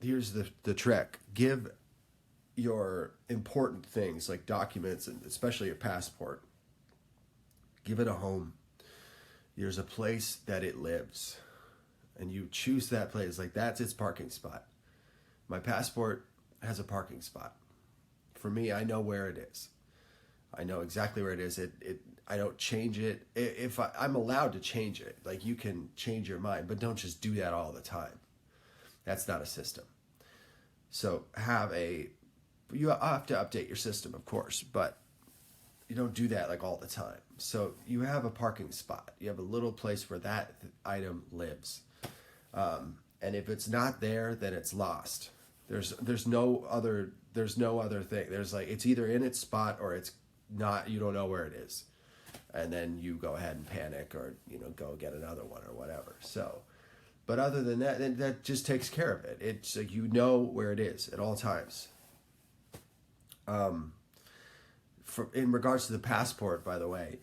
here's the trick. Give your important things like documents and especially your passport, give it a home. There's a place that it lives, and you choose that place. Like, that's its parking spot. My passport has a parking spot. For me, I know where it is. I know exactly where it is. I don't change it. If I'm allowed to change it, like, you can change your mind, but don't just do that all the time. That's not a system. So you have to update your system, of course, but you don't do that like all the time. So you have a parking spot. You have a little place where that item lives. And if it's not there, then it's lost. There's no other thing. There's like, it's either in its spot or it's not. You don't know where it is, and then you go ahead and panic, or go get another one or whatever. So, but other than that, then that just takes care of it. It's like, where it is at all times. In regards to the passport, by the way,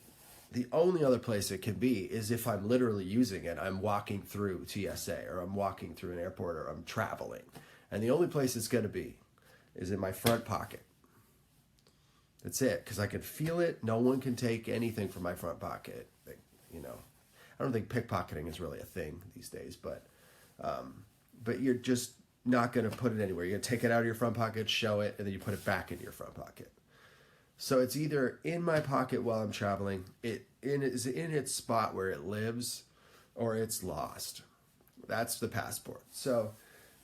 the only other place it can be is if I'm literally using it. I'm walking through TSA, or I'm walking through an airport, or I'm traveling. And the only place it's going to be is in my front pocket. That's it, because I can feel it. No one can take anything from my front pocket. I don't think pickpocketing is really a thing these days, but you're just not going to put it anywhere. You're going to take it out of your front pocket, show it, and then you put it back into your front pocket. So it's either in my pocket while I'm traveling, it is in its spot where it lives, or it's lost. That's the passport. So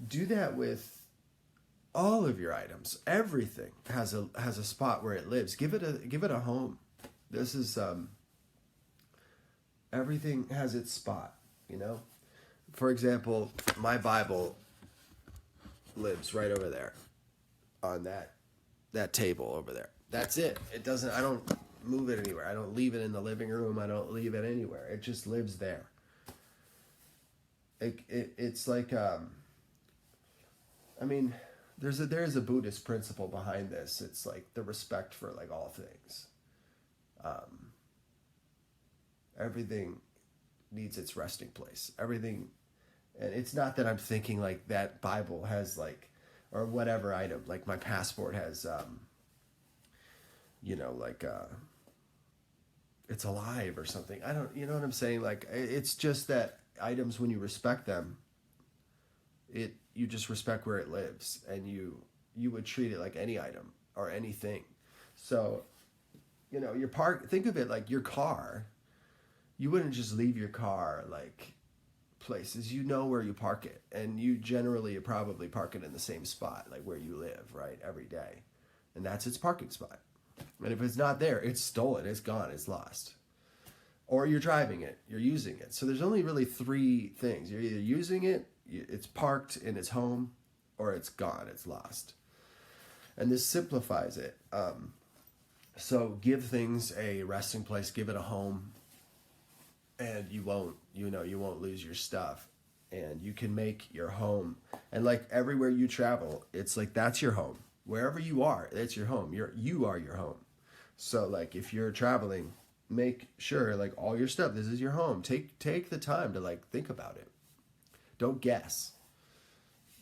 do that with all of your items. Everything has a spot where it lives. Give it a home. This is everything has its spot. For example, my Bible lives right over there on that table over there. That's it. It doesn't. I don't move it anywhere. I don't leave it in the living room. I don't leave it anywhere. It just lives there. It's like there is a Buddhist principle behind this. It's like the respect for like all things. Everything needs its resting place. Everything, and it's not that I'm thinking like that Bible has like, or whatever item, like my passport has it's alive or something. I don't, you know what I'm saying? Like, it's just that items, when you respect them, you just respect where it lives, and you would treat it like any item or anything. So, think of it like your car. You wouldn't just leave your car like places. Where you park it, and you generally probably park it in the same spot, like where you live, right, every day. And that's its parking spot. And if it's not there, it's stolen, it's gone, it's lost. Or you're driving it, you're using it. So there's only really three things. You're either using it, it's parked in its home, or it's gone, it's lost. And this simplifies it. So give things a resting place, give it a home, and you won't lose your stuff. And you can make your home, and like everywhere you travel, it's like that's your home. Wherever you are, that's your home. You are your home. So like if you're traveling, make sure like all your stuff, this is your home. Take the time to like think about it. Don't guess.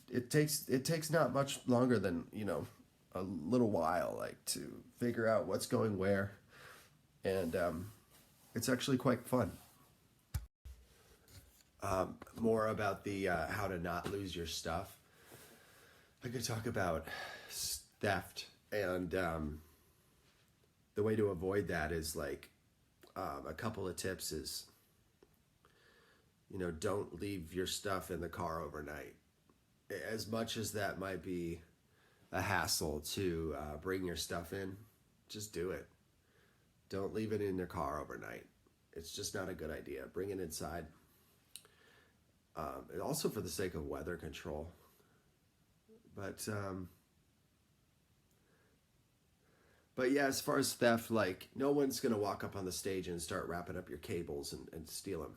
It takes not much longer than, a little while, like, to figure out what's going where. And it's actually quite fun. More about the how to not lose your stuff. I could talk about theft, and the way to avoid that is like a couple of tips is, don't leave your stuff in the car overnight. As much as that might be a hassle to bring your stuff in, just do it. Don't leave it in your car overnight. It's just not a good idea. Bring it inside. And also for the sake of weather control. But yeah, as far as theft, like, no one's going to walk up on the stage and start wrapping up your cables and steal them.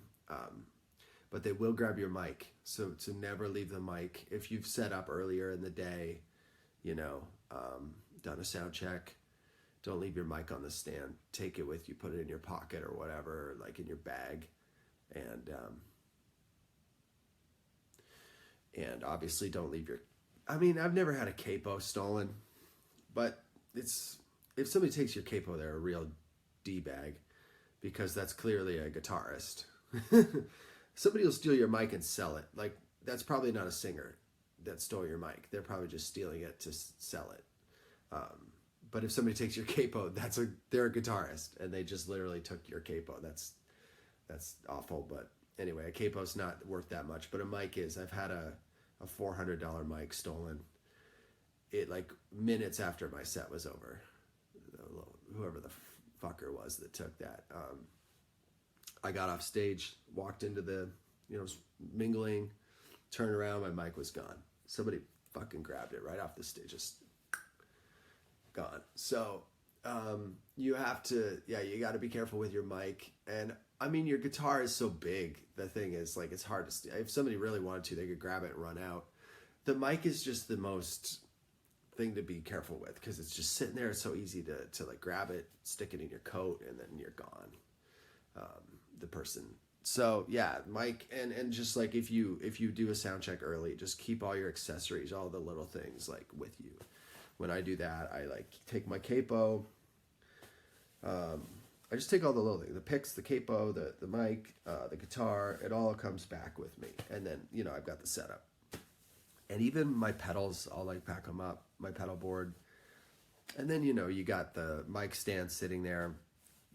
But they will grab your mic. So to never leave the mic. If you've set up earlier in the day, done a sound check, don't leave your mic on the stand. Take it with you, put it in your pocket or whatever, like in your bag. And obviously don't leave your I mean, I've never had a capo stolen, but it's if somebody takes your capo, they're a real d bag, because that's clearly a guitarist. Somebody will steal your mic and sell it. Like that's probably not a singer that stole your mic. They're probably just stealing it to sell it. But if somebody takes your capo, they're a guitarist and they just literally took your capo. That's awful. But anyway, a capo's not worth that much, but a mic is. I've had a $400 mic stolen. It like minutes after my set was over. Whoever the fucker was that took that. I got off stage, walked into the, mingling, turned around, my mic was gone. Somebody fucking grabbed it right off the stage, just gone. So you have to, you got to be careful with your mic. And I mean, your guitar is so big. The thing is, like, it's hard to, if somebody really wanted to, they could grab it and run out. The mic is just the most thing to be careful with, because it's just sitting there. It's so easy to like grab it, stick it in your coat, and then you're gone. The person. So yeah, mic, and just like if you do a sound check early, just keep all your accessories, all the little things like with you. When I do that, I like take my capo. I just take all the little things, the picks, the capo, the mic, the guitar. It all comes back with me, and then I've got the setup, and even my pedals. I'll like pack them up, my pedal board, and then you got the mic stand sitting there,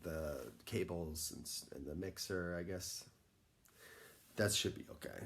the cables and the mixer. I guess that should be okay.